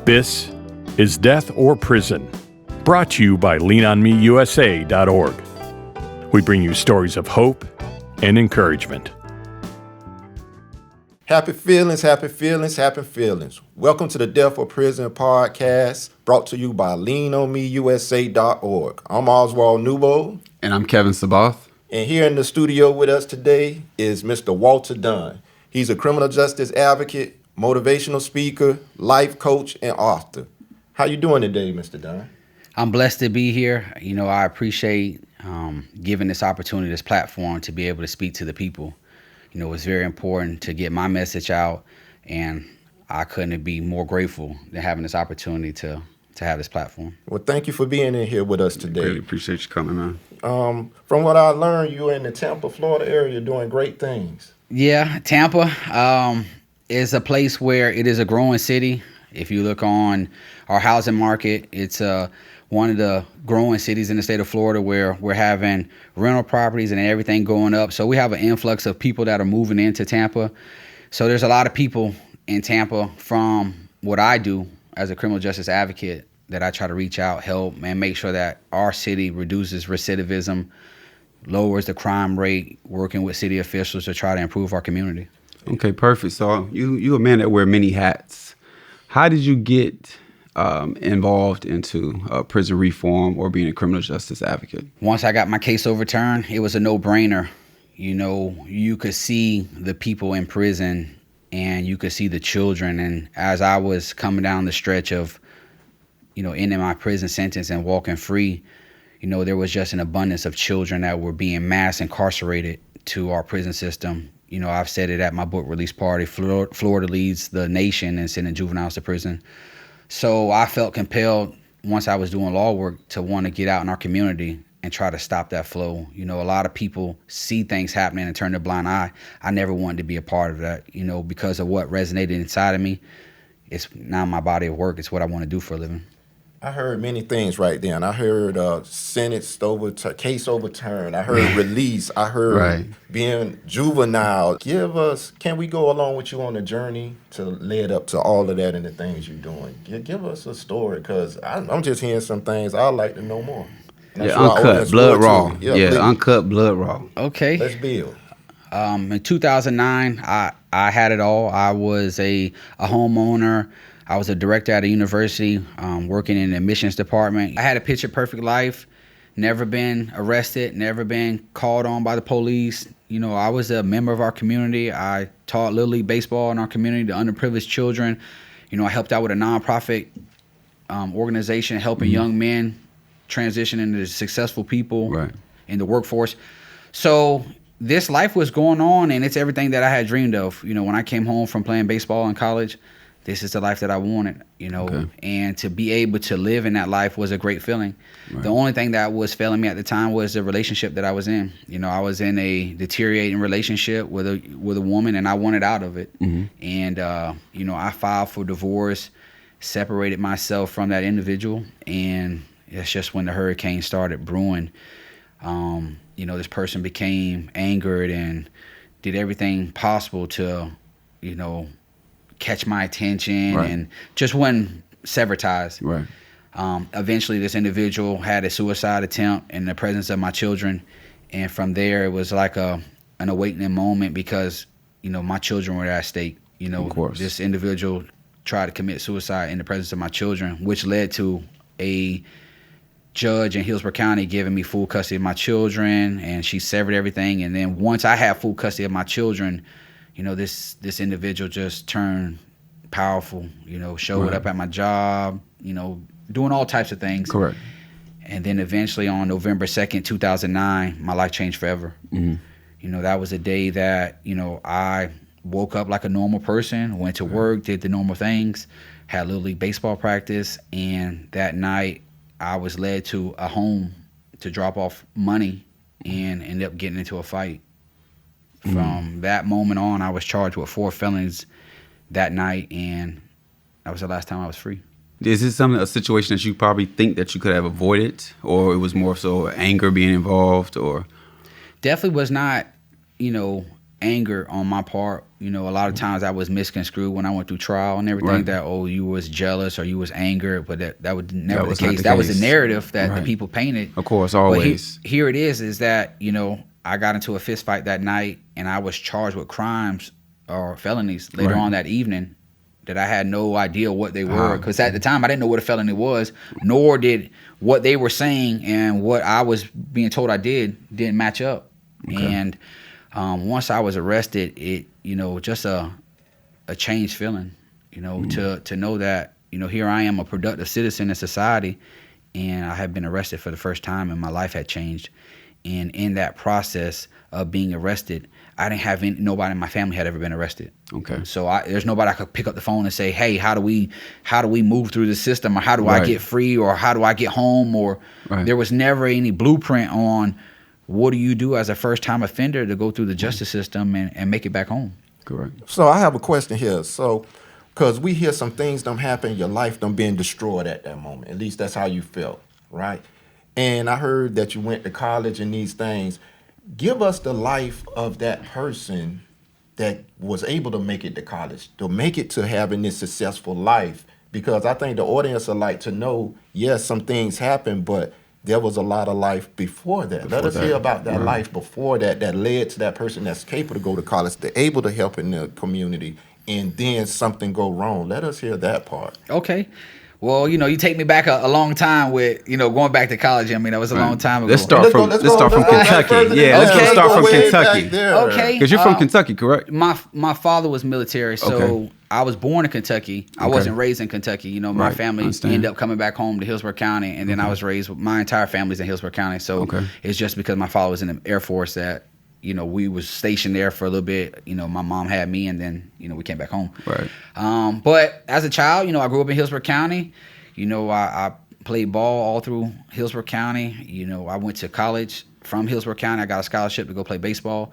This is Death or Prison, brought to you by leanonmeusa.org. We bring you stories of hope and encouragement. Happy feelings, happy feelings, happy feelings. Welcome to the Death or Prison podcast, brought to you by leanonmeusa.org. I'm Oswald Newbold. And I'm Kevin Sabath. And here in the studio with us today is Mr. Walter Dunn. He's a criminal justice advocate, motivational speaker, life coach, and author. How you doing today, Mr. Dunn? I'm blessed to be here. You know, I appreciate giving this opportunity, this platform to be able to speak to the people. You know, it's very important to get my message out, and I couldn't be more grateful than having this opportunity to have this platform. Well, thank you for being in here with us today. Really appreciate you coming, man. From what I learned, you're in the Tampa, Florida area doing great things. Yeah, Tampa is a place where it is a growing city. If you look on our housing market, it's one of the growing cities in the state of Florida where we're having rental properties and everything going up. So we have an influx of people that are moving into Tampa. So there's a lot of people in Tampa from what I do as a criminal justice advocate that I try to reach out, help, and make sure that our city reduces recidivism, lowers the crime rate, working with city officials to try to improve our community. Okay, perfect. So you a man that wear many hats. How did you get involved into prison reform or being a criminal justice advocate? Once I got my case overturned, it was a no-brainer. You know, you could see the people in prison and you could see the children. And as I was coming down the stretch of, you know, ending my prison sentence and walking free, you know, there was just an abundance of children that were being mass incarcerated to our prison system. You know, I've said it at my book release party, Florida leads the nation in sending juveniles to prison. So I felt compelled, once I was doing law work, to want to get out in our community and try to stop that flow. You know, a lot of people see things happening and turn their blind eye. I never wanted to be a part of that, you know, because of what resonated inside of me. It's now my body of work. It's what I want to do for a living. I heard many things right then. I heard case overturned. I heard release. I heard being juvenile. Can we go along with you on the journey to lead up to all of that and the things you're doing? Give us a story, because I'm just hearing some things I'd like to know more. Uncut, blood raw. Uncut, blood raw. Okay. Let's build. In 2009, I had it all. I was a homeowner. I was a director at a university, working in the admissions department. I had a picture-perfect life, never been arrested, never been called on by the police. You know, I was a member of our community. I taught Little League baseball in our community to underprivileged children. You know, I helped out with a nonprofit organization helping young men transition into successful people in the workforce. So this life was going on, and it's everything that I had dreamed of. You know, when I came home from playing baseball in college, this is the life that I wanted, you know, and to be able to live in that life was a great feeling. The only thing that was failing me at the time was the relationship that I was in. You know, I was in a deteriorating relationship with a woman, and I wanted out of it. And, you know, I filed for divorce, separated myself from that individual, and it's just when the hurricane started brewing, you know, this person became angered and did everything possible to, you know, catch my attention and just wouldn't sever ties. Eventually, this individual had a suicide attempt in the presence of my children. And from there, it was like an awakening moment, because, you know, my children were at stake. You know, this individual tried to commit suicide in the presence of my children, which led to a judge in Hillsborough County giving me full custody of my children, and she severed everything. And then once I had full custody of my children, you know, this individual just turned powerful, you know, showed up at my job, you know, doing all types of things. And then eventually on November 2nd, 2009, my life changed forever. You know, that was a day that, you know, I woke up like a normal person, went to work, did the normal things, had Little League baseball practice, and that night I was led to a home to drop off money and ended up getting into a fight. From that moment on, I was charged with 4 felonies that night, and that was the last time I was free. Is this a situation that you probably think that you could have avoided, or it was more so anger being involved, or? Definitely was not, you know, anger on my part. You know, a lot of times I was misconstrued when I went through trial and everything, Right. that, oh, you was jealous or you was angered, but that was never was the not case. the That was the case. narrative that the Right. people painted. Of course, But always. here it is that, you know, I got into a fist fight that night and I was charged with crimes or felonies later Right. on that evening that I had no idea what they were. Wow. Because at the time I didn't know what a felony was, nor did what they were saying and what I was being told I didn't match up. Okay. And once I was arrested, it, you know, just a changed feeling, you know, to know that, you know, here I am, a productive citizen in society, and I had been arrested for the first time and my life had changed. And in that process of being arrested, I didn't have nobody in my family had ever been arrested. Okay. So there's nobody I could pick up the phone and say, hey, how do we move through the system, or how do Right. I get free, or how do I get home, or Right. there was never any blueprint on what do you do as a first time offender to go through the justice system and make it back home. Correct. So I have a question here. So, because we hear some things don't happen, your life done being destroyed at that moment. At least that's how you felt, right? And I heard that you went to college and these things. Give us the life of that person that was able to make it to college, to make it to having this successful life. Because I think the audience would like to know, yes, some things happen, but there was a lot of life before that. Let us hear about that life before that led to that person that's capable to go to college, they're able to help in the community, and then something go wrong. Let us hear that part. Okay. Well, you know, you take me back a long time with, you know, going back to college. I mean, that was a long time ago. Let's start from Kentucky. Yeah, let's Okay. go start from Kentucky. Okay. Because you're from Kentucky, correct? My father was military, so Okay. I was born in Kentucky. I Okay. wasn't raised in Kentucky. You know, my Right. family Understand. ended up coming back home to Hillsborough County, and then I was raised with my entire family's in Hillsborough County. So Okay. it's just because my father was in the Air Force that, you know, we was stationed there for a little bit. You know, my mom had me, and then, you know, we came back home. Right. But as a child, you know, I grew up in Hillsborough County. You know, I played ball all through Hillsborough County. You know, I went to college from Hillsborough County. I got a scholarship to go play baseball.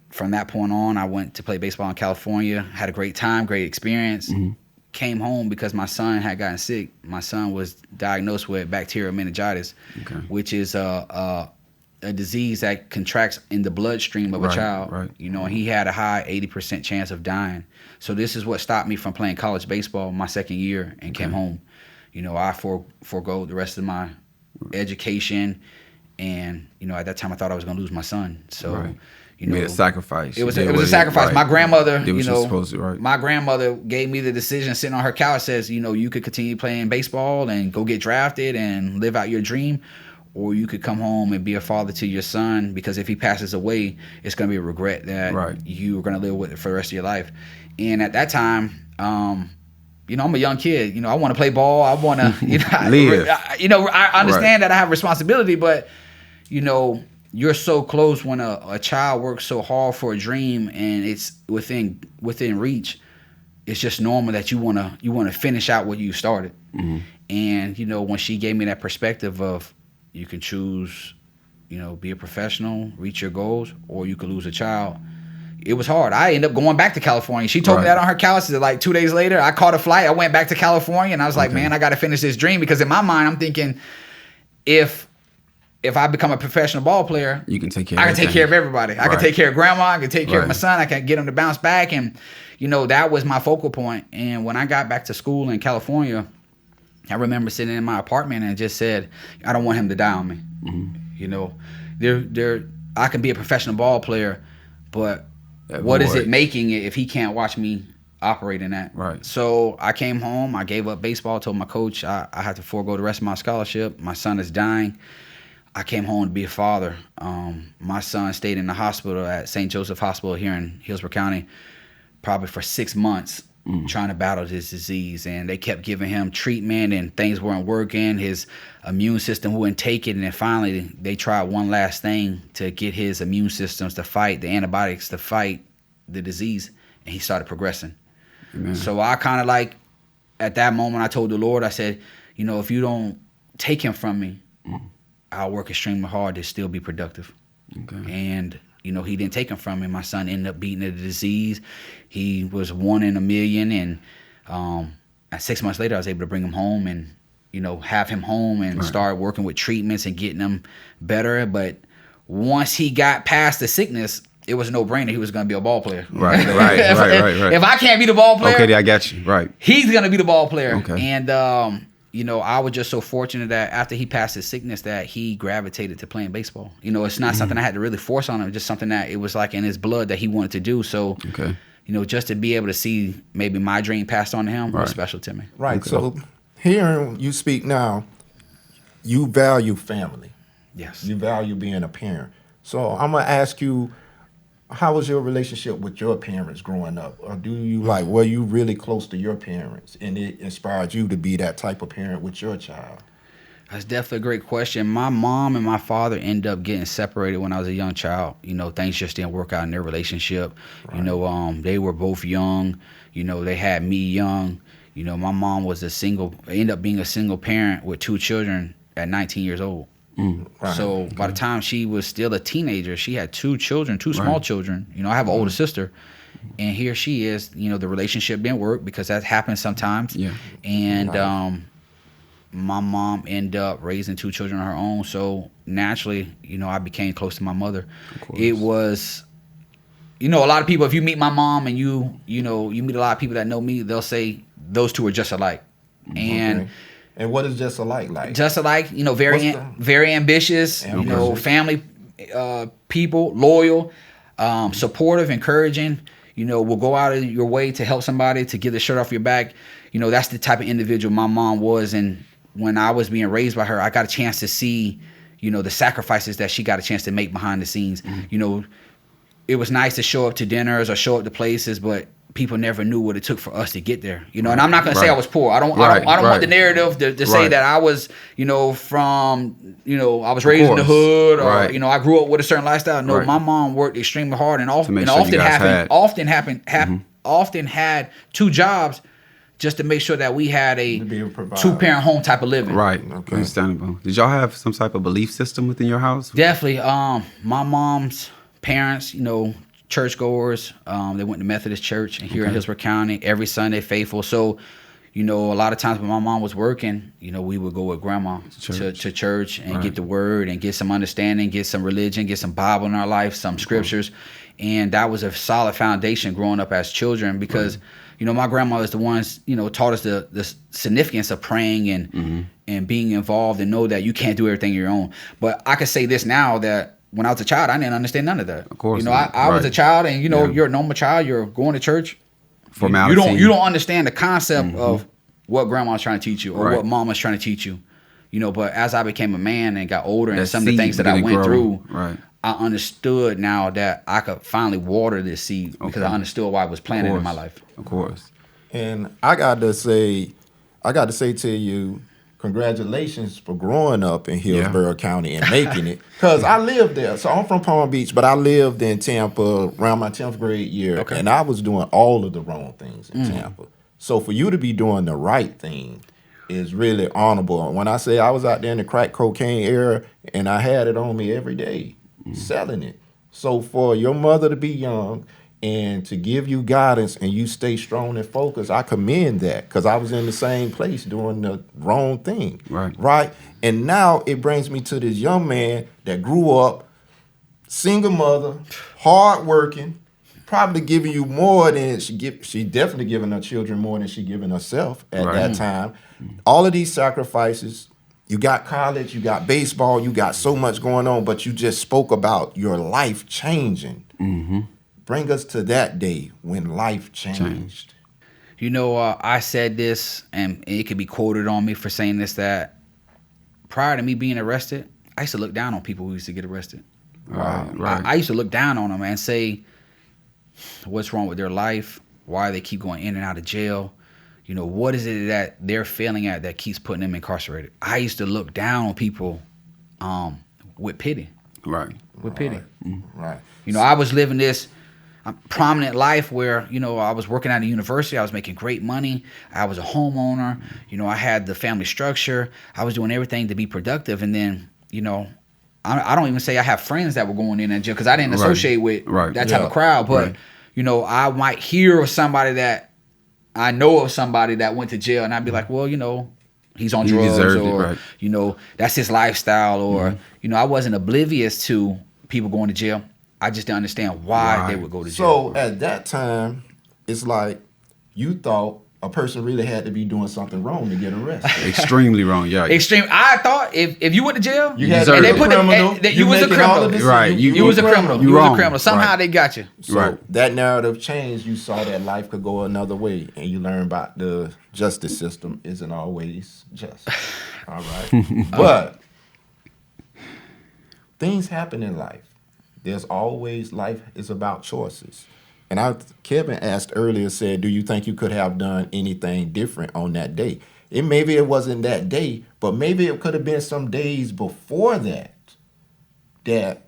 From that point on, I went to play baseball in California. Had a great time, great experience. Mm-hmm. Came home because my son had gotten sick. My son was diagnosed with bacterial meningitis, which is a disease that contracts in the bloodstream of a child. Right. You know, and he had a high 80% chance of dying. So this is what stopped me from playing college baseball my second year and came home. You know, I forego the rest of my education, and, you know, at that time I thought I was going to lose my son. So, you know, made a sacrifice. It was a sacrifice. Right. My grandmother, Did you what you know, were supposed to, right. my grandmother gave me the decision sitting on her couch, says, you know, you could continue playing baseball and go get drafted and live out your dream, or you could come home and be a father to your son, because if he passes away, it's going to be a regret that you are going to live with it for the rest of your life. And at that time, you know, I'm a young kid. You know, I want to play ball. I want to, you know, live. I understand that I have responsibility, but, you know, you're so close when a child works so hard for a dream and it's within reach. It's just normal that you wanna finish out what you started. Mm-hmm. And, you know, when she gave me that perspective of, you can choose, you know, be a professional, reach your goals, or you could lose a child. It was hard. I ended up going back to California. She told me that on her couch. Like 2 days later, I caught a flight. I went back to California, and I was like, man, I got to finish this dream. Because in my mind, I'm thinking, if I become a professional ball player, you can take care. I can take care of everybody. I can take care of grandma. I can take care of my Right. son. I can get him to bounce back. And, you know, that was my focal point. And when I got back to school in California, I remember sitting in my apartment and just said, I don't want him to die on me. Mm-hmm. You know, I can be a professional ball player, but what is it making it if he can't watch me operate in that? Right. So I came home. I gave up baseball. Told my coach I had to forego the rest of my scholarship. My son is dying. I came home to be a father. My son stayed in the hospital at St. Joseph Hospital here in Hillsborough County probably for 6 months trying to battle this disease. And they kept giving him treatment and things weren't working. His immune system wouldn't take it. And then finally they tried one last thing to get his immune systems to fight, the antibiotics to fight the disease. And he started progressing. Amen. So I kind of like, at that moment, I told the Lord, I said, you know, if you don't take him from me, I'll work extremely hard to still be productive. Okay. And, you know, he didn't take him from me. My son ended up beating the disease. He was 1 in a million. And 6 months later, I was able to bring him home and, you know, have him home and start working with treatments and getting him better. But once he got past the sickness, it was a no-brainer he was going to be a ball player. Right. If I can't be the ball player, okay, I got you. Right. He's going to be the ball player. Okay. And I was just so fortunate that after he passed his sickness that he gravitated to playing baseball. It's not something I had to really force on him, just something that it was like in his blood that he wanted to do. So, just to be able to see maybe my dream passed on to him was special to me. Right. Okay. So hearing you speak now, you value family. Yes. You value being a parent. So I'm going to ask you, how was your relationship with your parents growing up? Or were you really close to your parents and it inspired you to be that type of parent with your child? That's definitely a great question. My mom and my father ended up getting separated when I was a young child. Things just didn't work out in their relationship. Right. They were both young. They had me young. My mom was ended up being a single parent with 2 children at 19 years old. Right. So by the time she was still a teenager, she had 2 children, 2 small children. I have an older sister. And here she is, the relationship didn't work because that happens sometimes. Yeah. And my mom ended up raising 2 children of her own. So naturally, I became close to my mother. It was, a lot of people, if you meet my mom and you meet a lot of people that know me, they'll say those 2 are just alike. And And what is just alike like? Just alike, very ambitious, family people, loyal, supportive, encouraging. Will go out of your way to help somebody, to get the shirt off your back. That's the type of individual my mom was. And when I was being raised by her, I got a chance to see, the sacrifices that she got a chance to make behind the scenes. It was nice to show up to dinners or show up to places, but people never knew what it took for us to get there. And I'm not going to say I was poor. I don't want the narrative to say that I was, from, I was raised in the hood or, I grew up with a certain lifestyle. No, my mom worked extremely hard and often had 2 jobs just to make sure that we had a 2-parent home type of living. Right. Okay. Understandable. Did y'all have some type of belief system within your house? Definitely. My mom's parents, churchgoers. They went to Methodist church here in Hillsborough County every Sunday, faithful. So, a lot of times when my mom was working, we would go with grandma to church and get the word and get some understanding, get some religion, get some Bible in our life, some scriptures. And that was a solid foundation growing up as children because, my grandma is the ones, taught us the significance of praying and being involved and know that you can't do everything on your own. But I can say this now that when I was a child, I didn't understand none of that. Of course. I was a child and, you're a normal child. You're going to church. Formality. You don't understand the concept of what grandma's trying to teach you or what mama's trying to teach you. But as I became a man and got older and some of the things that I went through, I understood now that I could finally water this seed because I understood why it was planted in my life. Of course. And I got to say to you, congratulations for growing up in Hillsborough County and making it. Because I lived there. So I'm from Palm Beach, but I lived in Tampa around my 10th grade year. Okay. And I was doing all of the wrong things in Tampa. So for you to be doing the right thing is really honorable. And when I say I was out there in the crack cocaine era and I had it on me every day, selling it. So for your mother to be young and to give you guidance and you stay strong and focused, I commend that because I was in the same place doing the wrong thing. Right. And now it brings me to this young man that grew up, single mother, hardworking, probably giving you more than she definitely giving her children more than she giving herself at that time. All of these sacrifices. You got college, you got baseball, you got so much going on, but you just spoke about your life changing. Bring us to that day when life changed. I said this, and it could be quoted on me for saying this, that prior to me being arrested, I used to look down on people who used to get arrested. I used to look down on them and say, what's wrong with their life? Why they keep going in and out of jail? What is it that they're failing at that keeps putting them incarcerated? I used to look down on people with pity. With pity. I was living this prominent life where, I was working at a university. I was making great money. I was a homeowner. I had the family structure. I was doing everything to be productive. And then, I don't even say I have friends that were going in jail because I didn't associate with that type of crowd. But, I might hear of somebody that I know of somebody that went to jail, and I'd be like, well, he's on drugs, or that's his lifestyle, or I wasn't oblivious to people going to jail. I just didn't understand why they would go to jail. So at that time, it's like you thought a person really had to be doing something wrong to get arrested. Extremely wrong. Yeah. Extreme. I thought if you went to jail, You had deserve to it. be a criminal. you was a making all of criminal. this- Right. You was a criminal. You You was a wrong. criminal. Somehow Right. they got you. So Right. that narrative changed. You saw that life could go another way, and you learned about the justice system isn't always just. All right, but things happen in life. There's always life is about choices. And Kevin asked earlier, said, "Do you think you could have done anything different on that day?" Maybe it wasn't that day, but maybe it could have been some days before that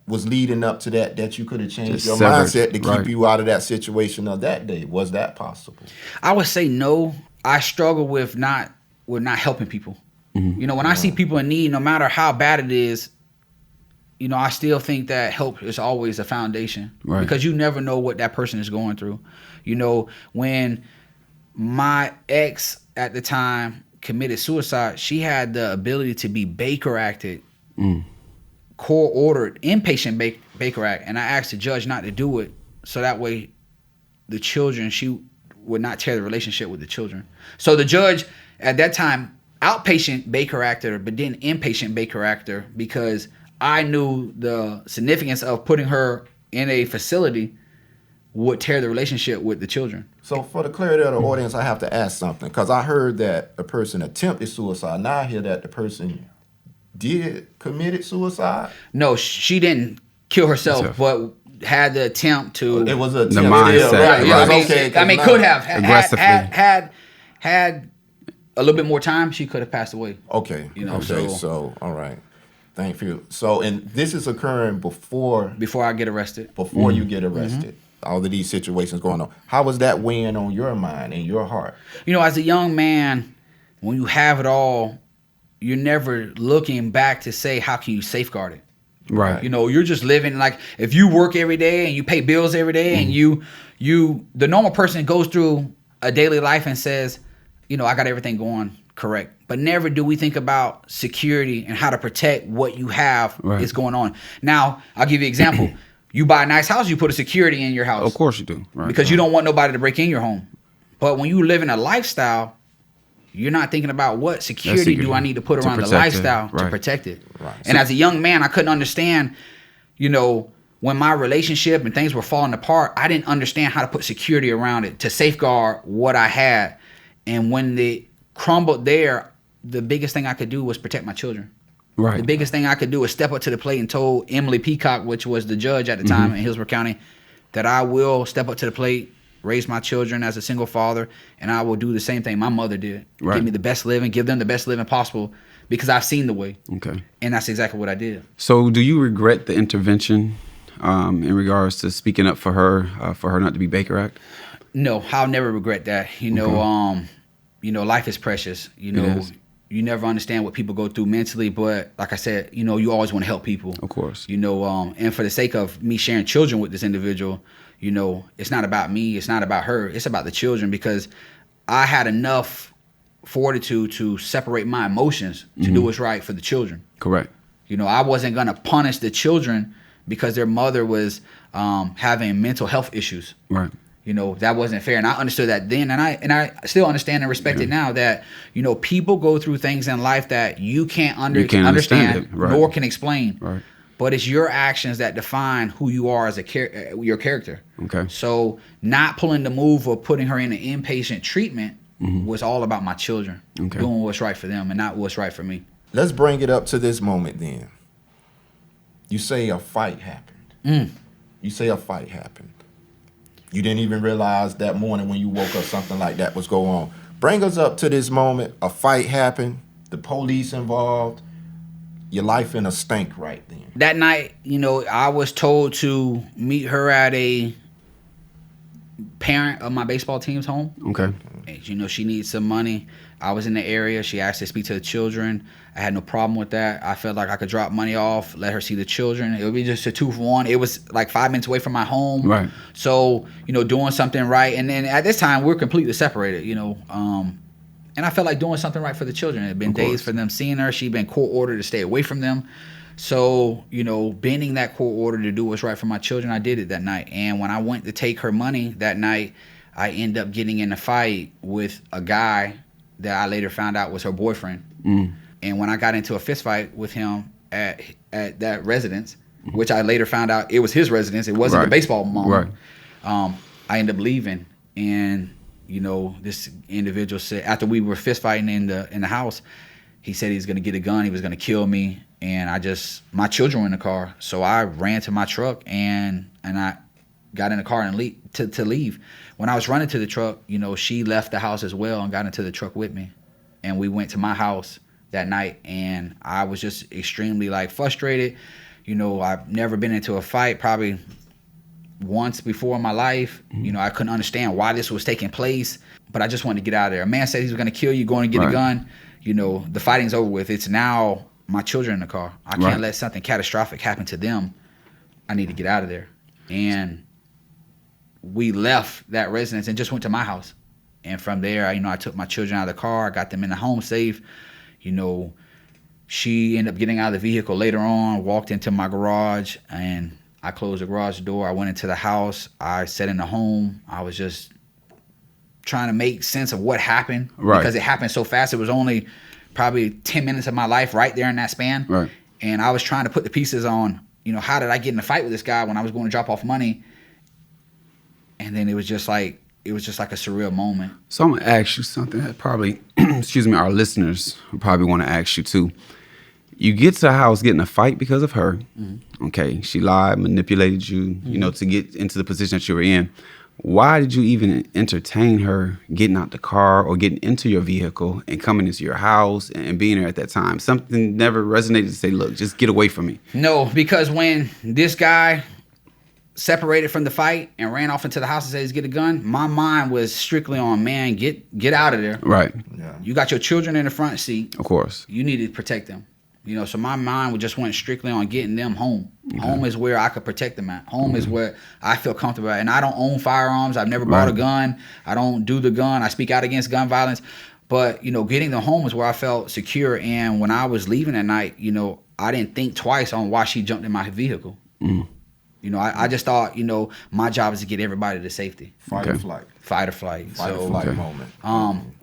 was leading up to that you could have changed Just your severed, mindset to keep right. you out of that situation of that day. Was that possible? I would say no. I struggle with not helping people. You know, when I see people in need, no matter how bad it is, you know, I still think that help is always a foundation. Right. Because you never know what that person is going through. You know, when my ex at the time committed suicide, she had the ability to be Baker acted, court-ordered, inpatient Baker Act, and I asked the judge not to do it so that way the children, she would not tear the relationship with the children. So the judge at that time, outpatient Baker actor, but then inpatient Baker actor, because I knew the significance of putting her in a facility would tear the relationship with the children. So for the clarity of the audience, I have to ask something, because I heard that a person attempted suicide. Now I hear that the person committed suicide. No, she didn't kill herself, but had the attempt to. It was a The mindset, right? Yeah, right. I mean, could have Aggressively. had a little bit more time. She could have passed away. Okay. You know, okay. So all right. Thank you. So, and this is occurring before I get arrested. you get arrested. All of these situations going on. How was that weighing on your mind and your heart? You know, as a young man, when you have it all, you're never looking back to say, how can you safeguard it? Right. You know, you're just living like, if you work every day and you pay bills every day and the normal person goes through a daily life and says, you know, I got everything going correct. But never do we think about security and how to protect what you have is going on. Now, I'll give you an example. You buy a nice house, you put a security in your house. Of course you do. Right. Because you don't want nobody to break in your home. But when you live in a lifestyle, you're not thinking about what security do I need to put around the lifestyle to protect it. Right. And as a young man, I couldn't understand, you know, when my relationship and things were falling apart, I didn't understand how to put security around it to safeguard what I had. And when they crumbled there, the biggest thing I could do was protect my children. Right. The biggest thing I could do was step up to the plate and told Emily Peacock, which was the judge at the time in Hillsborough County, that I will step up to the plate, raise my children as a single father, and I will do the same thing my mother did. Right. Give me the best living, give them the best living possible, because I've seen the way. Okay. And that's exactly what I did. So do you regret the intervention in regards to speaking up for her not to be Baker Act? No, I'll never regret that. You know, life is precious. You know, you never understand what people go through mentally, but like I said, you know, you always want to help people. Of course. You know, and for the sake of me sharing children with this individual, you know, it's not about me, it's not about her, it's about the children, because I had enough fortitude to separate my emotions to do what's right for the children. Correct. You know, I wasn't going to punish the children because their mother was having mental health issues. Right. You know, that wasn't fair. And I understood that then, and I still understand and respect it now, that, you know, people go through things in life that you can't understand it. Right. nor can explain. Right. But it's your actions that define who you are as your character. Okay. So not pulling the move of putting her in an inpatient treatment was all about my children. Okay. Doing what's right for them and not what's right for me. Let's bring it up to this moment then. You say a fight happened. You say a fight happened. You didn't even realize that morning when you woke up something like that was going on. Bring us up to this moment. A fight happened. The police involved. Your life in a stink right then. That night, you know, I was told to meet her at a parent of my baseball team's home. Okay. And, you know, she needs some money. I was in the area. She asked to speak to the children. I had no problem with that. I felt like I could drop money off, let her see the children. It would be just a 2-for-1. It was like 5 minutes away from my home. Right. So, you know, doing something right. And then at this time, we're completely separated, you know. And I felt like doing something right for the children. It had been days for them seeing her. She'd been court ordered to stay away from them. So, bending that court order to do what's right for my children, I did it that night. And when I went to take her money that night, I ended up getting in a fight with a guy that I later found out was her boyfriend. And when I got into a fist fight with him at that residence, which I later found out it was his residence, it wasn't the baseball mound. I ended up leaving, and this individual said, after we were fist fighting in the house, he said he was gonna get a gun, he was gonna kill me, and my children were in the car, so I ran to my truck and I got in the car and to leave. When I was running to the truck, she left the house as well and got into the truck with me, and we went to my house that night, and I was just extremely frustrated. I've never been into a fight, probably once before in my life. I couldn't understand why this was taking place, but I just wanted to get out of there. A man said he was going to kill you, going to get a gun. The fighting's over with. It's now my children in the car. I can't let something catastrophic happen to them. I need to get out of there. And we left that residence and just went to my house. And from there, I took my children out of the car. I got them in the home safe. She ended up getting out of the vehicle later on, walked into my garage, and I closed the garage door. I went into the house. I sat in the home. I was just trying to make sense of what happened because it happened so fast. It was only probably 10 minutes of my life right there in that span. And I was trying to put the pieces on, how did I get in a fight with this guy when I was going to drop off money? And then it was just like a surreal moment. So I'm going to ask you something that probably, our listeners probably want to ask you too. You get to the house, get in a fight because of her. Okay, she lied, manipulated you, to get into the position that you were in. Why did you even entertain her getting out the car or getting into your vehicle and coming into your house and being there at that time? Something never resonated to say, look, just get away from me. No, because when this guy separated from the fight and ran off into the house and said he's get a gun, my mind was strictly on, man, get out of there. Right. Yeah. You got your children in the front seat. Of course. You need to protect them. So my mind just went strictly on getting them home. Home is where I could protect them at. Home is where I feel comfortable at. And I don't own firearms. I've never bought a gun. I don't do the gun. I speak out against gun violence. But, getting them home is where I felt secure. And when I was leaving at night, I didn't think twice on why she jumped in my vehicle. I just thought, my job is to get everybody to safety. Fight or flight. Fight or flight. Fight or flight moment.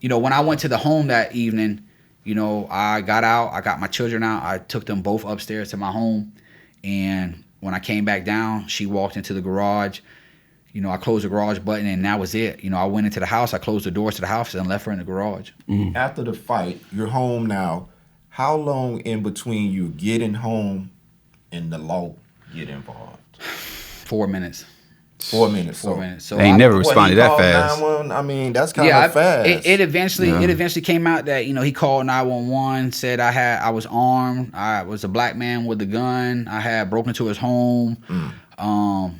When I went to the home that evening, I got out, I got my children out, I took them both upstairs to my home, and when I came back down, she walked into the garage. I closed the garage button, and that was it. I went into the house, I closed the doors to the house, and left her in the garage. After the fight, you're home now. How long in between you getting home and the law get involved? 4 minutes. 4 minutes. 4 minutes. So they ain't never responded that fast. I mean, that's kind of fast. It eventually came out that he called 911, said I was armed, I was a black man with a gun, I had broken into his home.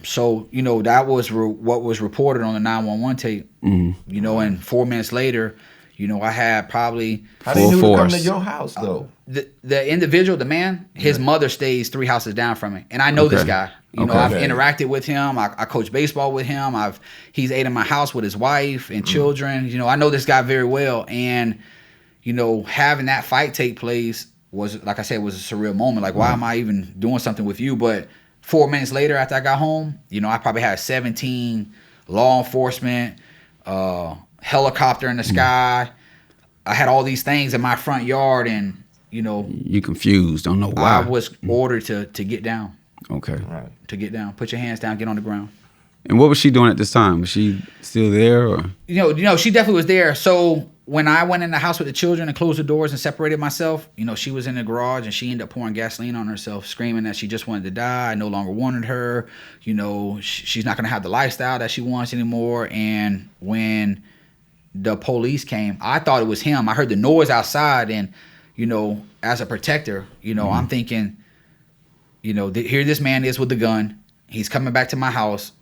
So that was what was reported on the 911 tape. And 4 minutes later, I had probably how did he come to your house though? The individual, the man, his mother stays 3 houses down from me, and I know this guy. I've interacted with him. I coach baseball with him. He's ate in my house with his wife and children. I know this guy very well, and having that fight take place was, like I said, was a surreal moment. Like, why am I even doing something with you? But 4 minutes later, after I got home, I probably had 17 law enforcement, helicopter in the sky. I had all these things in my front yard, and you confused, don't know why. I was ordered to get down. Okay. Right. To get down, put your hands down, get on the ground. And what was she doing at this time? Was she still there, or? She definitely was there. So when I went in the house with the children and closed the doors and separated myself, she was in the garage, and she ended up pouring gasoline on herself, screaming that she just wanted to die. I no longer wanted her. She's not going to have the lifestyle that she wants anymore. And when the police came, I thought it was him. I heard the noise outside, and as a protector, I'm thinking, here this man is with the gun. He's coming back to my house.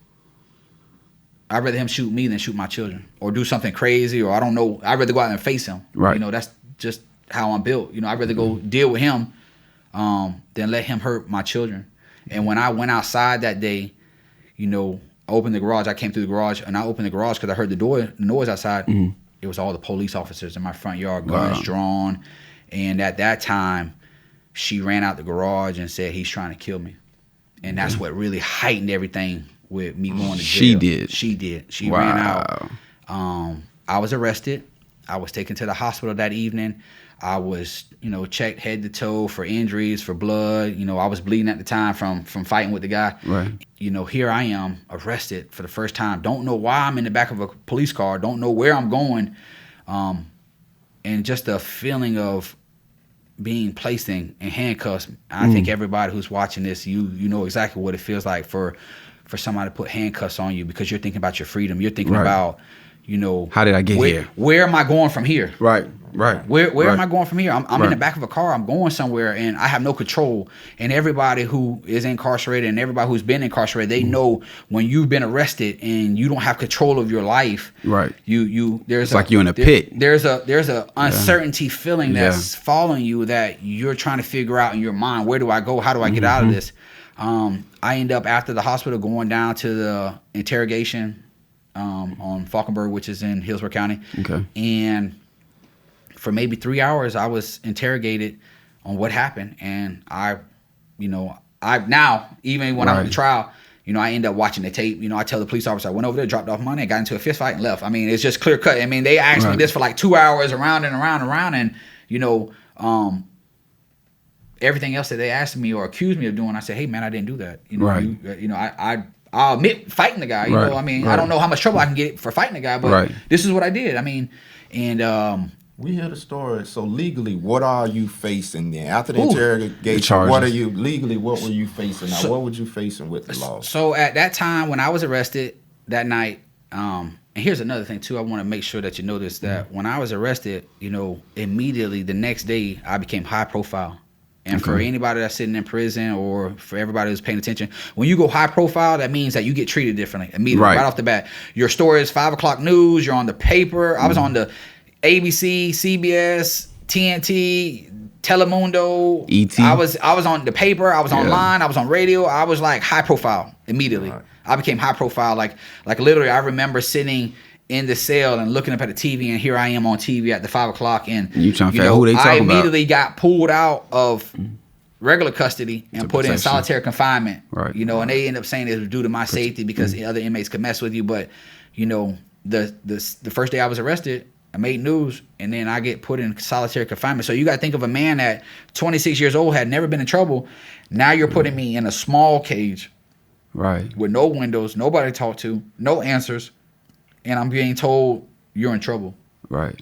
I'd rather him shoot me than shoot my children or do something crazy, or I don't know. I'd rather go out and face him. Right. That's just how I'm built. I'd rather go deal with him than let him hurt my children. And when I went outside that day, opened the garage. I came through the garage, and I opened the garage because I heard the noise outside. It was all the police officers in my front yard, guns drawn. And at that time, she ran out the garage and said, he's trying to kill me. And that's what really heightened everything with me going to jail. She did. She ran out. I was arrested. I was taken to the hospital that evening. I was, checked head to toe for injuries, for blood. I was bleeding at the time from fighting with the guy. Right. Here I am, arrested for the first time. Don't know why I'm in the back of a police car. Don't know where I'm going. And just the feeling of being placed in handcuffs. I think everybody who's watching this, you know exactly what it feels like for somebody to put handcuffs on you, because you're thinking about your freedom. You're thinking about, how did I get here? Where am I going from here? Right. Where am I going from here? I'm in the back of a car. I'm going somewhere, and I have no control. And everybody who is incarcerated and everybody who's been incarcerated, they know when you've been arrested and you don't have control of your life. Right. There's like you're in a pit. There's a uncertainty feeling that's following you that you're trying to figure out in your mind. Where do I go? How do I get out of this? I end up after the hospital going down to the interrogation on Falkenberg, which is in Hillsborough County. Okay. And for maybe 3 hours, I was interrogated on what happened. And I now, even when I'm in the trial, I end up watching the tape. I tell the police officer, I went over there, dropped off money, got into a fist fight and left. I mean, it's just clear cut. I mean, they asked me this for like 2 hours around and around and around. And, everything else that they asked me or accused me of doing, I said, hey, man, I didn't do that. I'll admit fighting the guy. I don't know how much trouble I can get for fighting the guy, but this is what I did. I mean, and we hear the story. So legally, what are you facing then? After the interrogation, what were you facing? Now, what would you facing with the law? So at that time, when I was arrested that night, and here's another thing too, I want to make sure that you know this, that when I was arrested, immediately the next day I became high profile. And for anybody that's sitting in prison, or for everybody who's paying attention, when you go high profile, that means that you get treated differently immediately, right off the bat. Your story is 5 o'clock news. You're on the paper. I was on the ABC, CBS, TNT, Telemundo. ET. I was on the paper. I was online. I was on radio. I was like high profile immediately. Right. I became high profile. Like literally, I remember sitting in the cell and looking up at the TV, and here I am on TV at the 5 o'clock, and you trying to figure out who they talking about. I immediately got pulled out of regular custody and put in solitary confinement. Right. And they end up saying it was due to my safety because other inmates could mess with you. But the first day I was arrested, I made news, and then I get put in solitary confinement. So you got to think of a man at 26 years old, had never been in trouble. Now you're putting me in a small cage, right, with no windows, nobody to talk to, no answers. And I'm being told you're in trouble. Right.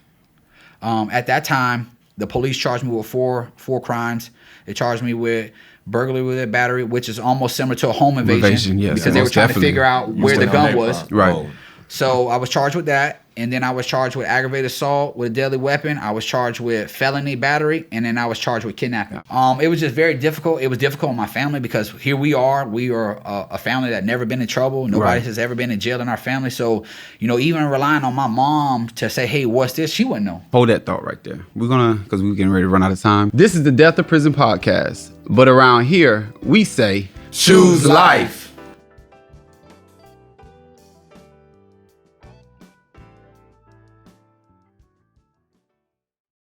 At that time, the police charged me with four crimes. They charged me with burglary with a battery, which is almost similar to a home invasion. Yes, because they were trying to figure out where the gun was. Right. So I was charged with that. And then I was charged with aggravated assault with a deadly weapon. I was charged with felony battery, and then I was charged with kidnapping. It was just very difficult. It was difficult on my family because here we are. We are a family that never been in trouble. Nobody has ever been in jail in our family. So, even relying on my mom to say, hey, what's this? She wouldn't know. Hold that thought right there. Because we're getting ready to run out of time. This is the Death of Prison podcast. But around here, we say, choose life.